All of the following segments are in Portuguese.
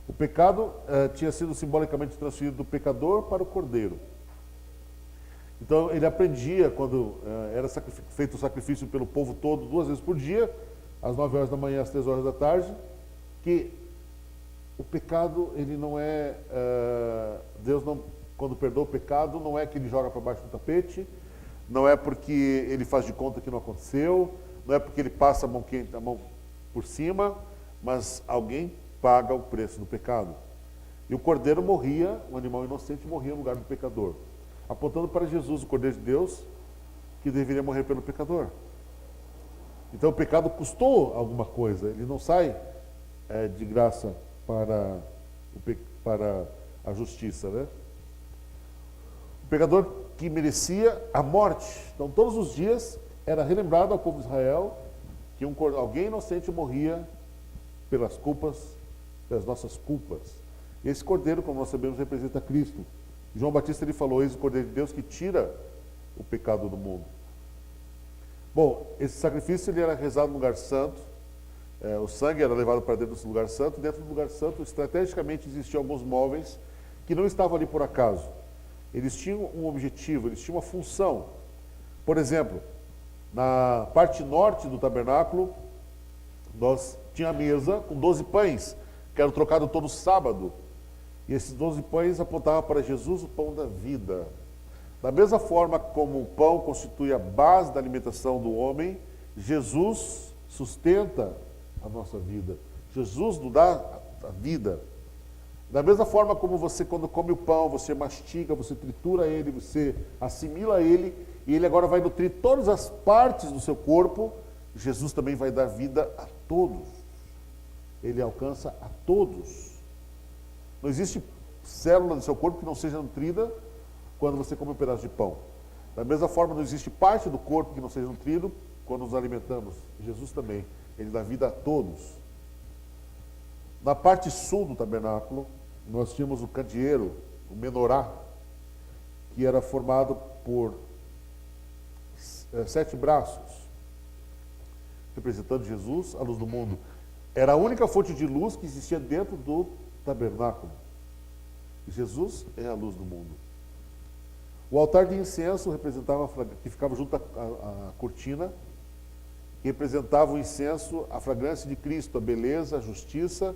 O pecado tinha sido simbolicamente transferido do pecador para o cordeiro. Então ele aprendia, quando era feito o sacrifício pelo povo todo 2 vezes por dia, às 9 horas da manhã, às 3 horas da tarde, que o pecado, ele não é... Deus não, quando perdoa o pecado, não é que ele joga para baixo do tapete, não é porque ele faz de conta que não aconteceu, não é porque ele passa a mão por cima, mas alguém paga o preço do pecado. E o cordeiro morria, o animal inocente morria no lugar do pecador, apontando para Jesus, o Cordeiro de Deus, que deveria morrer pelo pecador. Então o pecado custou alguma coisa, ele não sai de graça para a justiça, né? O pecador que merecia a morte. Então todos os dias era relembrado ao povo de Israel que alguém inocente morria pelas nossas culpas. E esse cordeiro, como nós sabemos, representa Cristo. João Batista ele falou: eis o Cordeiro de Deus que tira o pecado do mundo. Bom, esse sacrifício ele era rezado no lugar santo, o sangue era levado para dentro desse lugar santo. Dentro do lugar santo, estrategicamente, existiam alguns móveis que não estavam ali por acaso. Eles tinham um objetivo, eles tinham uma função. Por exemplo, na parte norte do tabernáculo, nós tinha a mesa com 12 pães, que eram trocados todo sábado. E esses 12 pães apontavam para Jesus, o pão da vida. Da mesma forma como o pão constitui a base da alimentação do homem, Jesus sustenta a nossa vida. Jesus nos dá a vida. Da mesma forma como você, quando come o pão, você mastiga, você tritura ele, você assimila ele, e ele agora vai nutrir todas as partes do seu corpo, Jesus também vai dar vida a todos. Ele alcança a todos. Não existe célula do seu corpo que não seja nutrida quando você come um pedaço de pão. Da mesma forma, não existe parte do corpo que não seja nutrido quando nos alimentamos. Jesus também, ele dá vida a todos. Na parte sul do tabernáculo, nós tínhamos o candeeiro, o menorá, que era formado por 7 braços, representando Jesus, a luz do mundo. Era a única fonte de luz que existia dentro do tabernáculo. E Jesus é a luz do mundo. O altar de incenso representava, que ficava junto à cortina, que representava o incenso, a fragrância de Cristo, a beleza, a justiça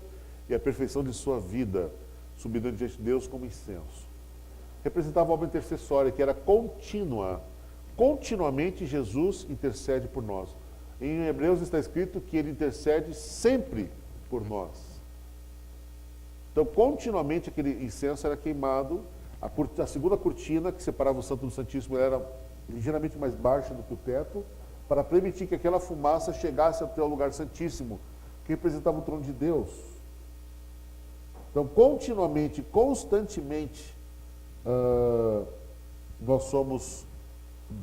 e a perfeição de sua vida, subindo diante de Deus como incenso. Representava a obra intercessória, que era contínua. Continuamente Jesus intercede por nós. Em Hebreus está escrito que ele intercede sempre por nós. Então, continuamente aquele incenso era queimado. A segunda cortina que separava o Santo do Santíssimo era ligeiramente mais baixa do que o teto, para permitir que aquela fumaça chegasse até o lugar santíssimo, que representava o trono de Deus. Então, continuamente, constantemente,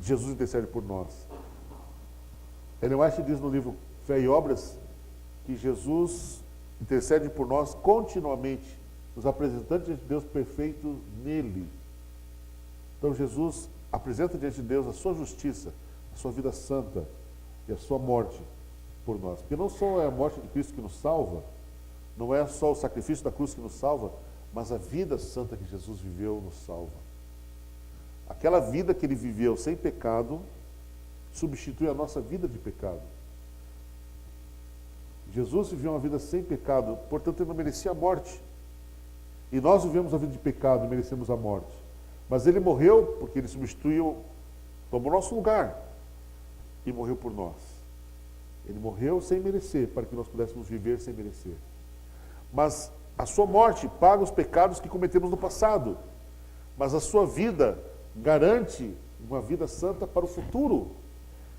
Jesus intercede por nós. Ellen White diz no livro Fé e Obras que Jesus intercede por nós continuamente, nos apresentando diante de Deus perfeito nele. Então Jesus apresenta diante de Deus a sua justiça, a sua vida santa e a sua morte por nós. Porque não só é a morte de Cristo que nos salva, não é só o sacrifício da cruz que nos salva, mas a vida santa que Jesus viveu nos salva. Aquela vida que ele viveu sem pecado substitui a nossa vida de pecado. Jesus viveu uma vida sem pecado, portanto ele não merecia a morte. E nós vivemos a vida de pecado e merecemos a morte. Mas ele morreu porque ele substituiu, tomou nosso lugar e morreu por nós. Ele morreu sem merecer, para que nós pudéssemos viver sem merecer. Mas a sua morte paga os pecados que cometemos no passado. Mas a sua vida garante uma vida santa para o futuro.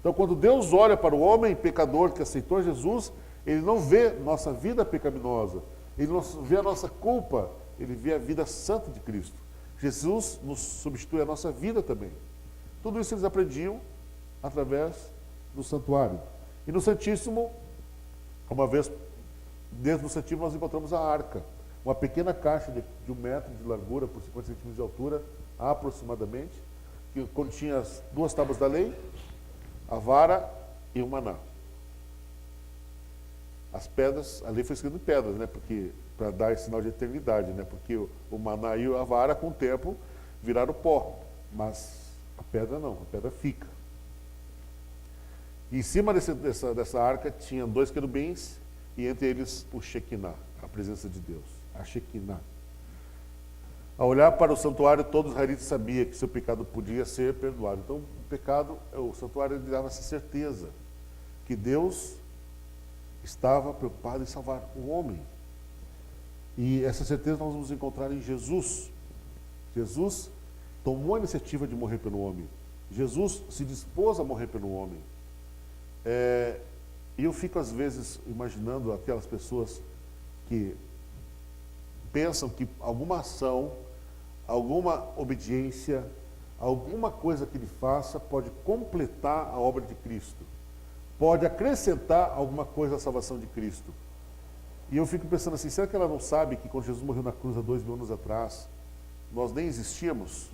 Então, quando Deus olha para o homem pecador que aceitou Jesus, ele não vê nossa vida pecaminosa, ele não vê a nossa culpa, ele vê a vida santa de Cristo. Jesus nos substitui a nossa vida também. Tudo isso eles aprendiam através do santuário. E no Santíssimo, uma vez dentro do Santíssimo, nós encontramos a arca, uma pequena caixa de 1 metro de largura por 50 centímetros de altura, aproximadamente, que continha as 2 tábuas da lei, a vara e o maná. As pedras, a lei foi escrita em pedras, né? Porque para dar esse sinal de eternidade, né? Porque o maná e a vara, com o tempo, viraram pó, mas a pedra não, a pedra fica. E em cima dessa arca tinha 2 querubins e entre eles o Shekinah, a presença de Deus, a Shekinah. Ao olhar para o santuário, todo israelita sabia que seu pecado podia ser perdoado. Então, o pecado, o santuário lhe dava essa certeza que Deus estava preocupado em salvar o homem. E essa certeza nós vamos encontrar em Jesus. Jesus tomou a iniciativa de morrer pelo homem. Jesus se dispôs a morrer pelo homem. E eu fico às vezes imaginando aquelas pessoas que pensam que alguma ação, alguma obediência, alguma coisa que ele faça pode completar a obra de Cristo, pode acrescentar alguma coisa à salvação de Cristo. E eu fico pensando assim, será que ela não sabe que quando Jesus morreu na cruz há 2000 anos atrás, nós nem existíamos?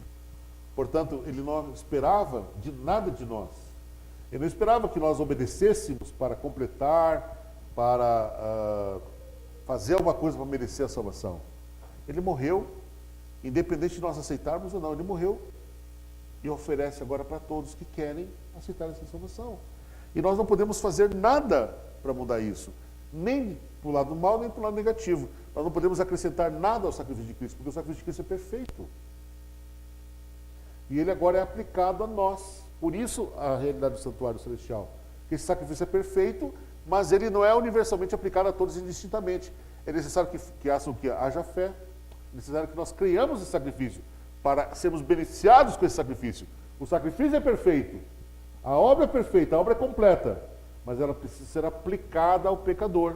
Portanto, ele não esperava de nada de nós. Ele não esperava que nós obedecêssemos para completar, para fazer alguma coisa para merecer a salvação. Ele morreu, independente de nós aceitarmos ou não, ele morreu e oferece agora para todos que querem aceitar essa salvação. E nós não podemos fazer nada para mudar isso, nem para o lado mal, nem para o lado negativo. Nós não podemos acrescentar nada ao sacrifício de Cristo, porque o sacrifício de Cristo é perfeito. E ele agora é aplicado a nós. Por isso a realidade do santuário celestial. Que esse sacrifício é perfeito, mas ele não é universalmente aplicado a todos indistintamente. É necessário que haja fé, é necessário que nós criamos esse sacrifício para sermos beneficiados com esse sacrifício. O sacrifício é perfeito, a obra é perfeita, a obra é completa, mas ela precisa ser aplicada ao pecador.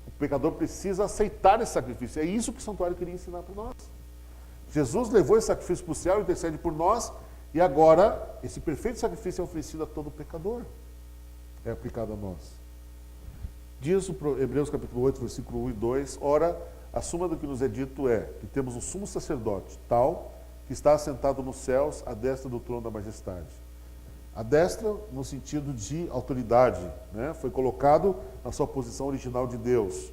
O pecador precisa aceitar esse sacrifício. É isso que o santuário queria ensinar para nós. Jesus levou esse sacrifício para o céu, intercede por nós, e agora esse perfeito sacrifício é oferecido a todo pecador. É aplicado a nós. Diz o Hebreus capítulo 8, versículo 1 e 2, ora, a suma do que nos é dito é que temos um sumo sacerdote, tal, que está assentado nos céus, à destra do trono da majestade. A destra no sentido de autoridade, né? Foi colocado na sua posição original de Deus.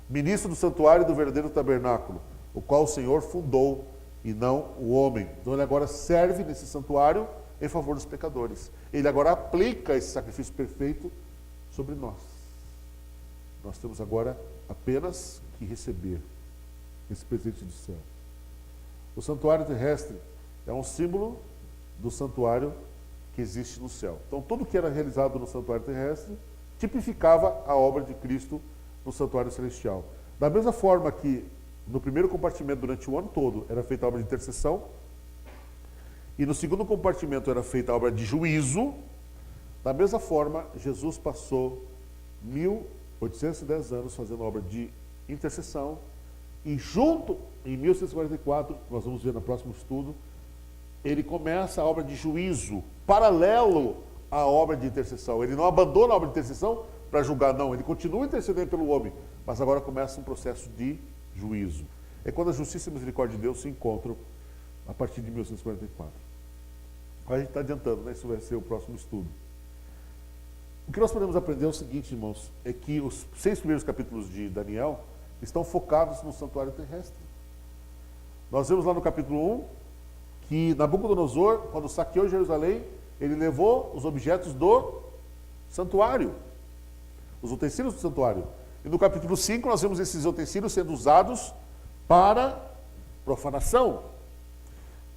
Ministro do santuário e do verdadeiro tabernáculo, o qual o Senhor fundou e não o homem. Então ele agora serve nesse santuário em favor dos pecadores. Ele agora aplica esse sacrifício perfeito sobre nós. Nós temos agora apenas que receber esse presente do céu. O santuário terrestre é um símbolo do santuário que existe no céu. Então tudo que era realizado no santuário terrestre tipificava a obra de Cristo no santuário celestial. Da mesma forma que no primeiro compartimento, durante o ano todo, era feita a obra de intercessão, e no segundo compartimento era feita a obra de juízo, da mesma forma, Jesus passou 1810 anos fazendo a obra de intercessão, e junto, em 1644, nós vamos ver no próximo estudo, ele começa a obra de juízo, paralelo à obra de intercessão. Ele não abandona a obra de intercessão para julgar, não, ele continua intercedendo pelo homem, mas agora começa um processo de juízo. É quando a justiça e a misericórdia de Deus se encontram a partir de 1944. A gente está adiantando, né? Isso vai ser o próximo estudo. O que nós podemos aprender é o seguinte, irmãos, é que os 6 primeiros capítulos de Daniel estão focados no santuário terrestre. Nós vemos lá no capítulo 1 que Nabucodonosor, quando saqueou Jerusalém, ele levou os objetos do santuário, os utensílios do santuário. E no capítulo 5 nós vemos esses utensílios sendo usados para profanação.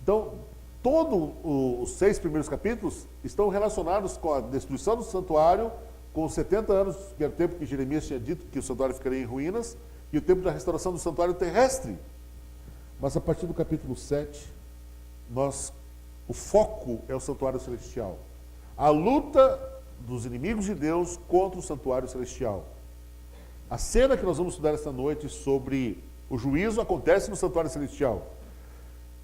Então, todos os 6 primeiros capítulos estão relacionados com a destruição do santuário, com os 70 anos, que era o tempo que Jeremias tinha dito que o santuário ficaria em ruínas, e o tempo da restauração do santuário terrestre. Mas a partir do capítulo 7, o foco é o santuário celestial. A luta dos inimigos de Deus contra o santuário celestial. A cena que nós vamos estudar esta noite sobre o juízo acontece no santuário celestial.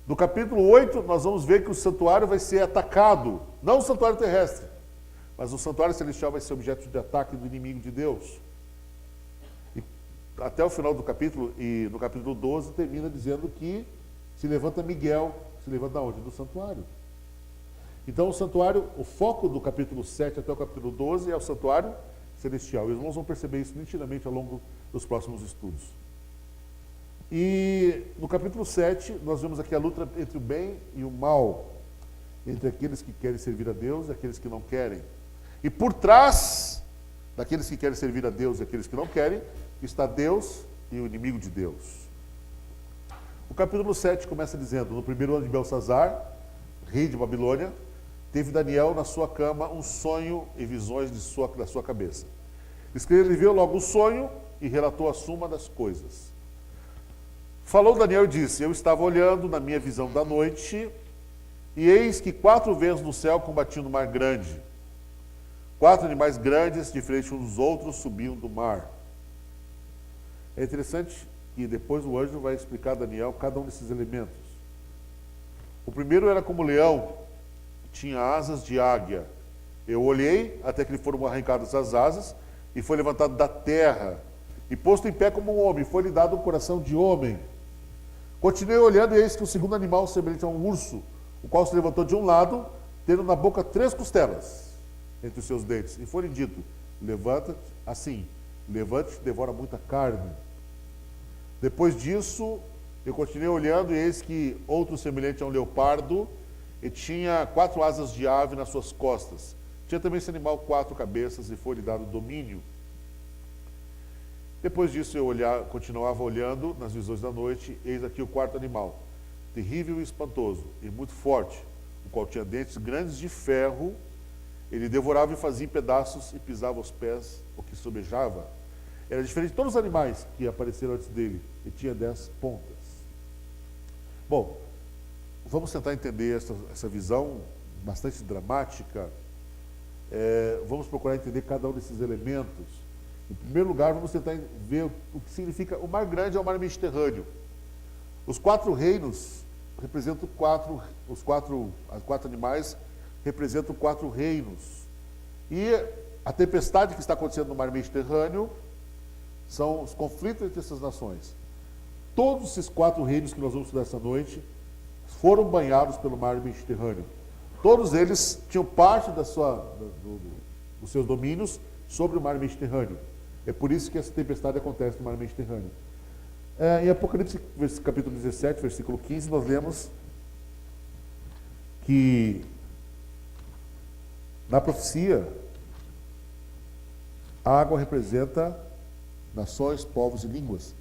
No capítulo 8, nós vamos ver que o santuário vai ser atacado, não o santuário terrestre, mas o santuário celestial vai ser objeto de ataque do inimigo de Deus. E até o final do capítulo, e no capítulo 12, termina dizendo que se levanta Miguel, se levanta onde? Do santuário. Então o santuário, o foco do capítulo 7 até o capítulo 12 é o santuário celestial. E os irmãos vão perceber isso nitidamente ao longo dos próximos estudos. E no capítulo 7, nós vemos aqui a luta entre o bem e o mal, entre aqueles que querem servir a Deus e aqueles que não querem. E por trás daqueles que querem servir a Deus e aqueles que não querem, está Deus e o inimigo de Deus. O capítulo 7 começa dizendo: no primeiro ano de Belsazar, rei de Babilônia, teve Daniel na sua cama um sonho e visões da sua cabeça. Escreveu logo o sonho e relatou a suma das coisas. Falou Daniel e disse: eu estava olhando na minha visão da noite, e eis que 4 vezes no céu combatiam no mar grande. 4 animais grandes, diferentes uns dos outros, subiam do mar. É interessante que depois o anjo vai explicar a Daniel cada um desses elementos. O primeiro era como leão, tinha asas de águia. Eu olhei até que lhe foram arrancadas as asas, e foi levantado da terra, e posto em pé como um homem, foi-lhe dado um coração de homem. Continuei olhando, e eis que o segundo animal, semelhante a um urso, o qual se levantou de um lado, tendo na boca 3 costelas entre os seus dentes. E foi-lhe dito: levanta-te, assim, levante-te, devora muita carne. Depois disso, eu continuei olhando, e eis que outro semelhante a um leopardo, e tinha 4 asas de ave nas suas costas. Tinha também esse animal 4 cabeças, e foi-lhe dado domínio. Depois disso eu continuava olhando nas visões da noite, eis aqui o 4º animal, terrível e espantoso, e muito forte, o qual tinha dentes grandes de ferro. Ele devorava e fazia em pedaços e pisava aos pés o que sobejava. Era diferente de todos os animais que apareceram antes dele, e tinha 10 pontas. Bom, vamos tentar entender essa visão bastante dramática. Vamos procurar entender cada um desses elementos. Em primeiro lugar, vamos tentar ver o que significa. O Mar Grande é o mar Mediterrâneo. Os 4 reinos representam os quatro animais representam 4 reinos. E a tempestade que está acontecendo no mar Mediterrâneo são os conflitos entre essas nações. Todos esses 4 reinos que nós vamos estudar essa noite foram banhados pelo mar Mediterrâneo. Todos eles tinham parte dos seus domínios sobre o mar Mediterrâneo. É por isso que essa tempestade acontece no mar Mediterrâneo. Em Apocalipse, capítulo 17, versículo 15, nós lemos que na profecia a água representa nações, povos e línguas.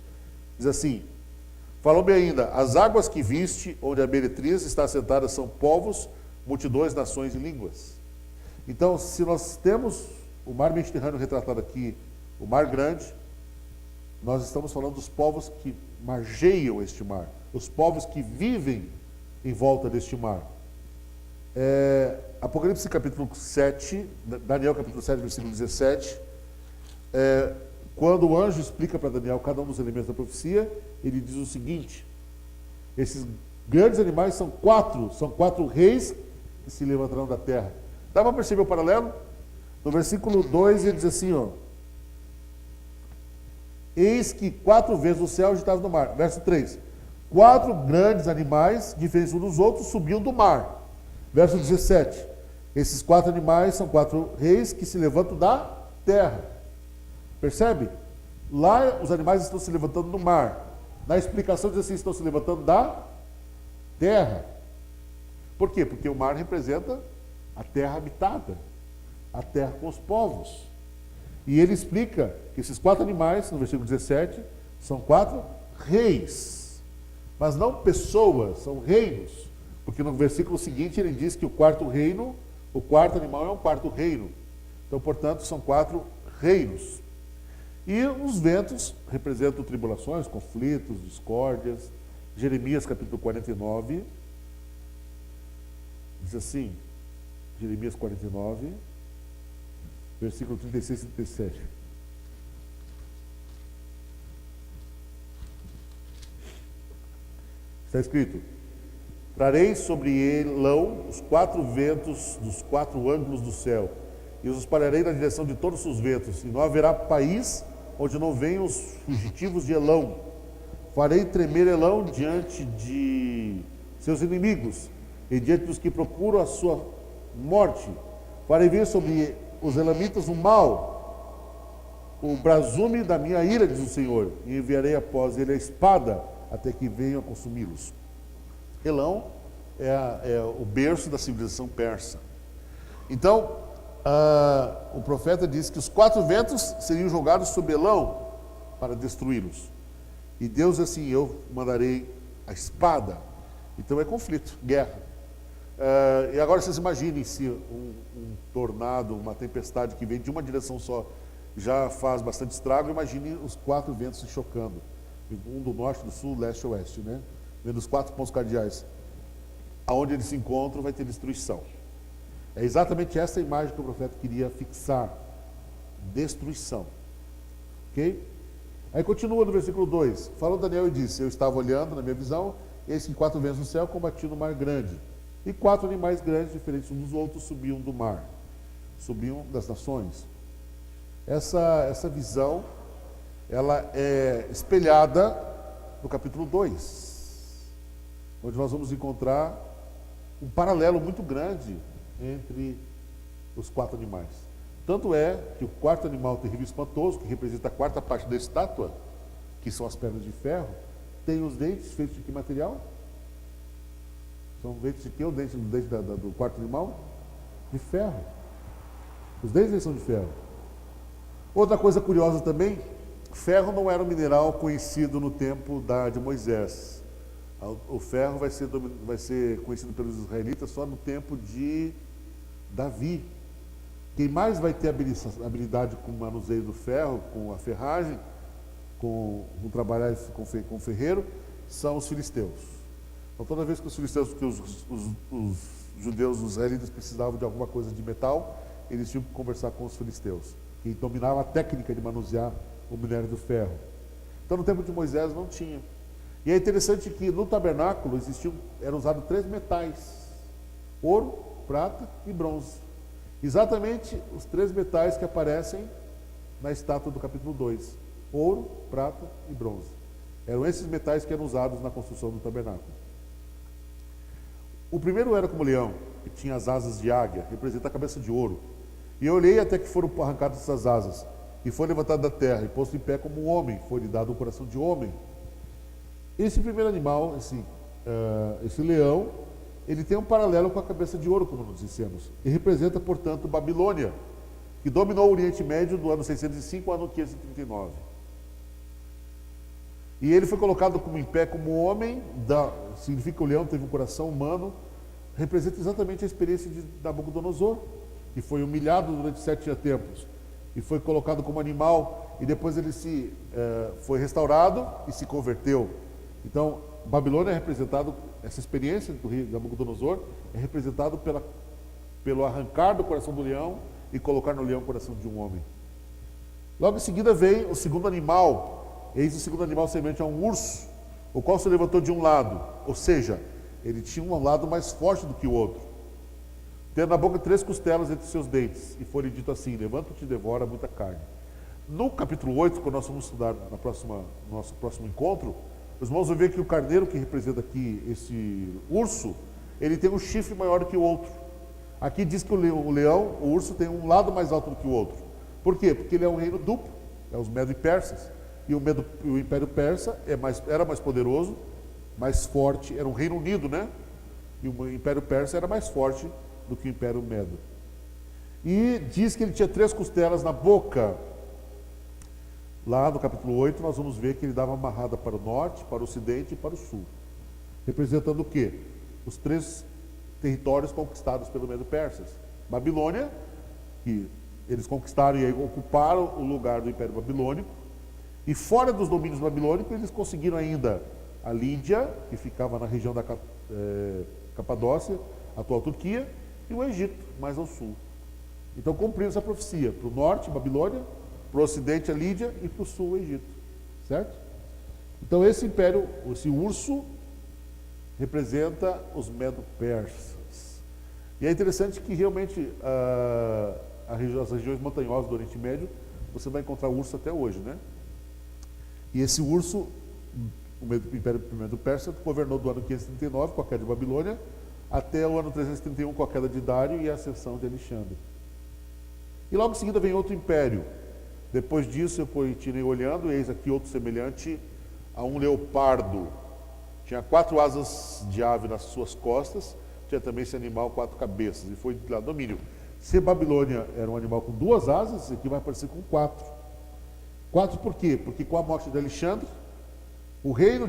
Diz assim: falou-me ainda: as águas que viste, onde a meretriz está assentada, são povos, multidões, nações e línguas. Então, se nós temos o mar Mediterrâneo retratado aqui, o Mar Grande, nós estamos falando dos povos que margeiam este mar, os povos que vivem em volta deste mar. Apocalipse capítulo 7, Daniel capítulo 7, versículo 17, quando o anjo explica para Daniel cada um dos elementos da profecia, ele diz o seguinte: esses grandes animais são 4 reis que se levantarão da terra. Dá para perceber o paralelo? No versículo 2 ele diz assim, eis que 4 vezes o céu agitava no mar. Verso 3, 4 grandes animais, diferentes uns dos outros, subiam do mar. Verso 17, esses 4 animais são 4 reis que se levantam da terra. Percebe? Lá os animais estão se levantando no mar. Na explicação diz assim, estão se levantando da terra. Por quê? Porque o mar representa a terra habitada, a terra com os povos. E ele explica que esses 4 animais, no versículo 17, são 4 reis. Mas não pessoas, são reinos. Porque no versículo seguinte ele diz que o 4º reino, o 4º animal é um 4º reino. Então, portanto, são 4 reinos. E os ventos representam tribulações, conflitos, discórdias. Jeremias capítulo 49, diz assim, Jeremias 49, versículo 36 e 37. Está escrito: trarei sobre Elão os 4 ventos dos 4 ângulos do céu, e os espalharei na direção de todos os ventos, e não haverá país onde não venham os fugitivos de Elão. Farei tremer Elão diante de seus inimigos, e diante dos que procuram a sua morte. Farei vir sobre os elamitas o mal, o brasume da minha ira, diz o Senhor, e enviarei após ele a espada, até que venham a consumi-los. Elão é o berço da civilização persa. Então, o profeta diz que os 4 ventos seriam jogados sobre Elão para destruí-los. E Deus assim, eu mandarei a espada. Então é conflito, guerra. E agora vocês imaginem se um tornado, uma tempestade que vem de uma direção só já faz bastante estrago. Imagine os 4 ventos se chocando. Um do norte, do sul, leste e oeste, né? Vendo os 4 pontos cardeais. Aonde eles se encontram vai ter destruição. É exatamente essa imagem que o profeta queria fixar. Destruição. Ok? Aí continua no versículo 2. Falou Daniel e disse, eu estava olhando na minha visão, eis que 4 ventos no céu combatiam no mar grande. E 4 animais grandes, diferentes uns dos outros, subiam do mar. Subiam das nações. Essa visão, ela é espelhada no capítulo 2, onde nós vamos encontrar um paralelo muito grande entre os 4 animais. Tanto é que o 4º animal terrível e espantoso, que representa a 4ª parte da estátua, que são as pernas de ferro, tem os dentes feitos de que material? São dentes de que? O dente do 4º animal? De ferro. Os dentes são de ferro. Outra coisa curiosa também, ferro não era um mineral conhecido no tempo de Moisés. O ferro vai ser conhecido pelos israelitas só no tempo de Davi. Quem mais vai ter habilidade com o manuseio do ferro, com a ferragem, com trabalhar com o ferreiro, são os filisteus. Então toda vez que os filisteus, que os judeus, os israelitas precisavam de alguma coisa de metal, eles tinham que conversar com os filisteus, que dominavam a técnica de manusear o minério do ferro. Então no tempo de Moisés não tinha. E é interessante que no tabernáculo eram usados 3 metais: ouro, prata e bronze. Exatamente os 3 metais que aparecem na estátua do capítulo 2: ouro, prata e bronze. Eram esses metais que eram usados na construção do tabernáculo. O primeiro era como leão, que tinha as asas de águia, representa a cabeça de ouro. E eu olhei até que foram arrancadas essas asas, e foi levantado da terra, e posto em pé como um homem, foi-lhe dado um coração de homem. Esse primeiro animal, esse leão, ele tem um paralelo com a cabeça de ouro, como nós dissemos, e representa, portanto, Babilônia, que dominou o Oriente Médio do ano 605 ao ano 539. E ele foi colocado em pé como homem, significa que o leão teve um coração humano, representa exatamente a experiência de Nabucodonosor, que foi humilhado durante 7 tempos, e foi colocado como animal, e depois ele foi restaurado e se converteu. Então, Babilônia é representado, essa experiência do rei Nabucodonosor é representado pelo arrancar do coração do leão e colocar no leão o coração de um homem. Logo em seguida vem o segundo animal. Eis o segundo animal semelhante a um urso, o qual se levantou de um lado, ou seja, ele tinha um lado mais forte do que o outro, tendo na boca 3 costelas entre seus dentes, e foi-lhe dito assim: levanta-te e devora muita carne. No capítulo 8, quando nós vamos estudar no nosso próximo encontro, os irmãos vão ver que o carneiro, que representa aqui esse urso, ele tem um chifre maior do que o outro. Aqui diz que o urso tem um lado mais alto do que o outro. Por quê? Porque ele é um reino duplo, é os Medo e Persas. E o Império Persa era mais poderoso, mais forte, era um reino unido, né? E o Império Persa era mais forte do que o Império Medo. E diz que ele tinha 3 costelas na boca. Lá no capítulo 8 nós vamos ver que ele dava amarrada para o norte, para o ocidente e para o sul. Representando o quê? Os 3 territórios conquistados pelo Medo-Persas. Babilônia, que eles conquistaram e ocuparam o lugar do Império Babilônico. E fora dos domínios babilônicos, eles conseguiram ainda a Lídia, que ficava na região da Capadócia, atual Turquia, e o Egito, mais ao sul. Então cumpriram essa profecia. Para o norte, Babilônia; para o ocidente, a Lídia; e para o sul, o Egito. Certo? Então esse império, esse urso, representa os Medo-Persas. E é interessante que realmente as regiões montanhosas do Oriente Médio, você vai encontrar urso até hoje, né? E esse urso, o Império Medo-Persa, governou do ano 539, com a queda de Babilônia, até o ano 331, com a queda de Dário e a ascensão de Alexandre. E logo em seguida vem outro império. Depois disso eu continuei olhando, e eis aqui outro semelhante a um leopardo. Tinha 4 asas de ave nas suas costas, tinha também esse animal 4 cabeças, e foi lá domínio. Se Babilônia era um animal com 2 asas, esse aqui vai aparecer com 4. 4 por quê? Porque com a morte de Alexandre, o reino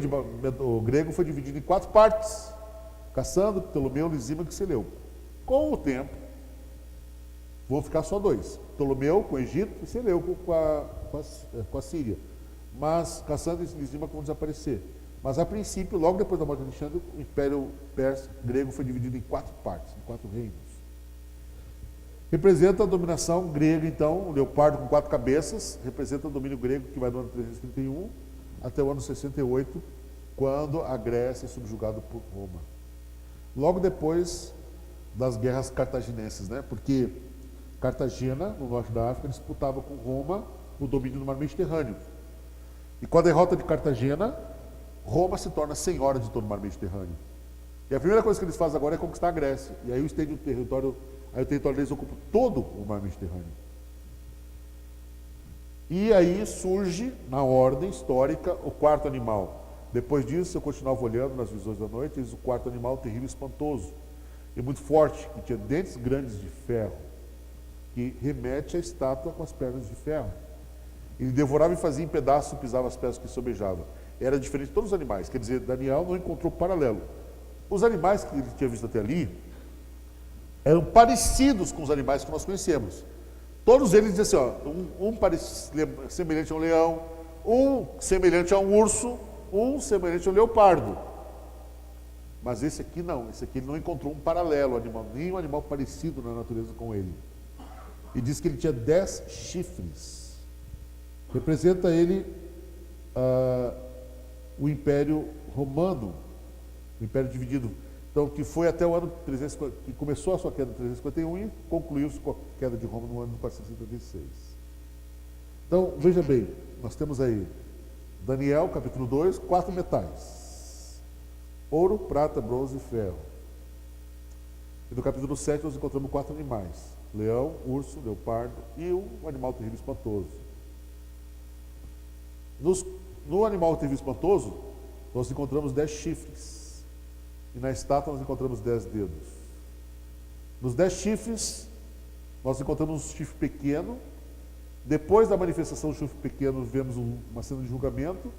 o grego foi dividido em 4 partes: Cassandro, Ptolomeu, Lisímaco e Seleuco. Com o tempo, vão ficar só 2: Ptolomeu com o Egito e Seleuco com a Síria. Mas Cassandro e Lisímaco vão desaparecer. Mas a princípio, logo depois da morte de Alexandre, o Império Persa grego foi dividido em 4 partes, em 4 reinos. Representa a dominação grega, então, o leopardo com 4 cabeças, representa o domínio grego que vai do ano 331 até o ano 68, quando a Grécia é subjugada por Roma. Logo depois das guerras cartaginenses, né? Porque Cartagena, no norte da África, disputava com Roma o domínio do mar Mediterrâneo. E com a derrota de Cartagena, Roma se torna senhora de todo o mar Mediterrâneo. E a primeira coisa que eles fazem agora é conquistar a Grécia. E aí o território deles ocupa todo o mar Mediterrâneo. E aí surge, na ordem histórica, o 4º animal. Depois disso, eu continuava olhando nas visões da noite, eis o 4º animal terrível e espantoso, e muito forte, que tinha dentes grandes de ferro, que remete à estátua com as pernas de ferro. Ele devorava e fazia em pedaços e pisava as pedras que sobejava. Era diferente de todos os animais, quer dizer, Daniel não encontrou paralelo. Os animais que ele tinha visto até ali eram parecidos com os animais que nós conhecemos. Todos eles diziam assim, semelhante a um leão, um semelhante a um urso, um semelhante a um leopardo. Mas esse aqui não, esse aqui ele não encontrou um paralelo animal, nenhum animal parecido na natureza com ele. E diz que ele tinha 10 chifres. Representa ele o Império Romano, o Império dividido. Então, que foi até o ano 350, que começou a sua queda em 351 e concluiu-se com a queda de Roma no ano 456. Então, veja bem, nós temos aí Daniel, capítulo 2, 4 metais: ouro, prata, bronze e ferro. E no capítulo 7 nós encontramos 4 animais: leão, urso, leopardo e um animal terrível e espantoso. No animal terrível e espantoso, nós encontramos 10 chifres. E na estátua nós encontramos 10 dedos. Nos 10 chifres, nós encontramos um chifre pequeno. Depois da manifestação do chifre pequeno, vemos uma cena de julgamento.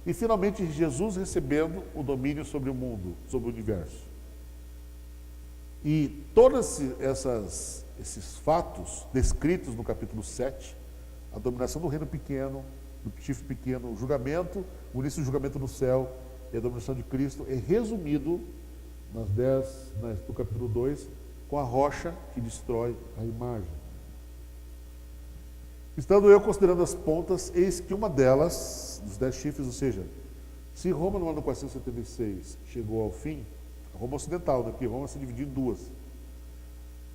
E finalmente Jesus recebendo o domínio sobre o mundo, sobre o universo. E todos esses fatos descritos no capítulo 7, a dominação do reino pequeno, do chifre pequeno, o julgamento, o início do julgamento no céu e a dominação de Cristo, é resumido do capítulo 2, com a rocha que destrói a imagem. Estando eu considerando as pontas, eis que uma delas, dos 10 chifres, ou seja, se Roma no ano 476 chegou ao fim, a Roma ocidental, né, porque Roma se dividiu em 2.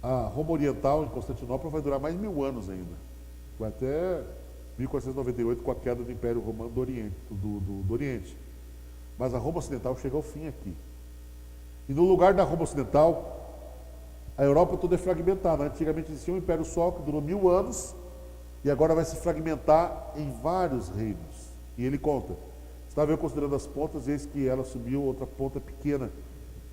A Roma oriental, em Constantinopla, vai durar mais 1000 anos ainda. Vai até 1498, com a queda do Império Romano do Oriente. Mas a Roma ocidental chega ao fim aqui. E no lugar da Roma ocidental, a Europa toda é fragmentada. Antigamente existia um império só que durou 1000 anos e agora vai se fragmentar em vários reinos. E ele conta: estava eu considerando as pontas, eis que ela subiu outra ponta pequena,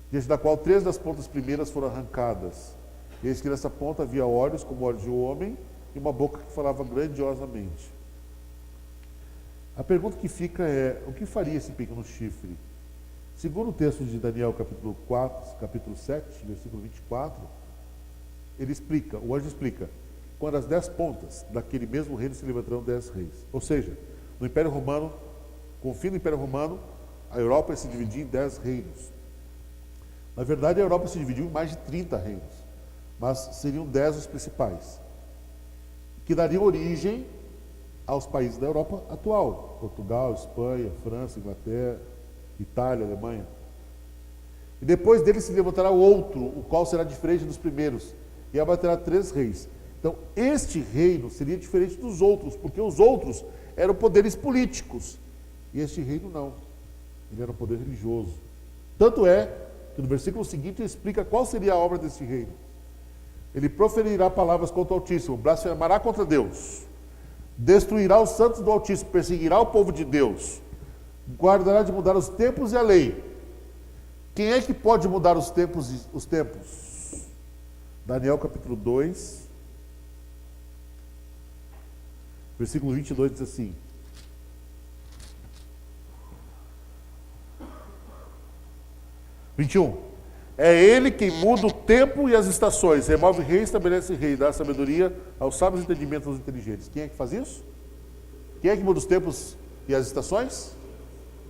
diante da qual 3 das pontas primeiras foram arrancadas. Eis que nessa ponta havia olhos como olhos de um homem e uma boca que falava grandiosamente. A pergunta que fica é: o que faria esse pequeno chifre? Segundo o texto de Daniel, capítulo 7, versículo 24, o anjo explica: quando as 10 pontas daquele mesmo reino se levantarão 10 reis. Ou seja, no Império Romano, com o fim do Império Romano, a Europa ia se dividir em 10 reinos. Na verdade, a Europa se dividiu em mais de 30 reinos, mas seriam 10 os principais, que dariam origem aos países da Europa atual: Portugal, Espanha, França, Inglaterra, Itália, Alemanha. E depois dele se levantará outro, o qual será diferente dos primeiros, e abaterá 3 reis. Então, este reino seria diferente dos outros, porque os outros eram poderes políticos, e este reino não, ele era um poder religioso. Tanto é que no versículo seguinte ele explica qual seria a obra desse reino. Ele proferirá palavras contra o Altíssimo, blasfemará contra Deus, destruirá os santos do Altíssimo, perseguirá o povo de Deus, guardará de mudar os tempos e a lei. Quem é que pode mudar os tempos? Daniel capítulo 2, versículo 22 diz assim: é ele quem muda o tempo e as estações, remove rei, estabelece rei, dá sabedoria aos sábios e entendimento aos inteligentes. Quem é que faz isso? Quem é que muda os tempos e as estações?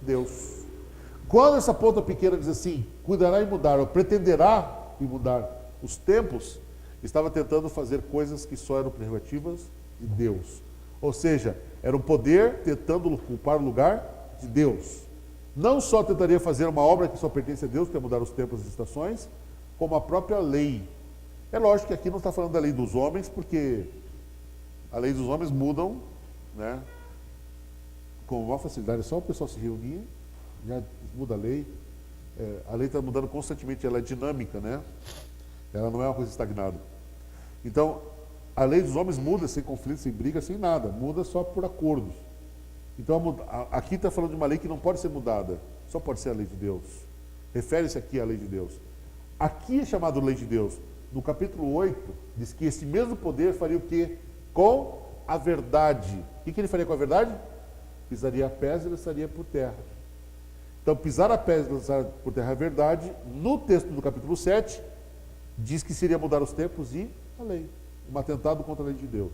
Deus. Quando essa ponta pequena diz assim, cuidará em mudar, ou pretenderá em mudar os tempos, estava tentando fazer coisas que só eram prerrogativas de Deus. Ou seja, era um poder tentando ocupar o lugar de Deus. Não só tentaria fazer uma obra que só pertence a Deus, que é mudar os tempos e as estações, como a própria lei. É lógico que aqui não está falando da lei dos homens, porque a lei dos homens mudam, né, com maior facilidade. É só o pessoal se reunir, já muda a lei. A lei está mudando constantemente, ela é dinâmica, né? Ela não é uma coisa estagnada. Então, a lei dos homens muda sem conflito, sem briga, sem nada. Muda só por acordos. Então, aqui está falando de uma lei que não pode ser mudada. Só pode ser a lei de Deus. Refere-se aqui à lei de Deus. Aqui é chamado lei de Deus. No capítulo 8, diz que esse mesmo poder faria o quê? Com a verdade. O que ele faria com a verdade? Pisaria a pés e lançaria por terra. Então, pisar a pés e lançar por terra a verdade, no texto do capítulo 7, diz que seria mudar os tempos e a lei. Um atentado contra a lei de Deus.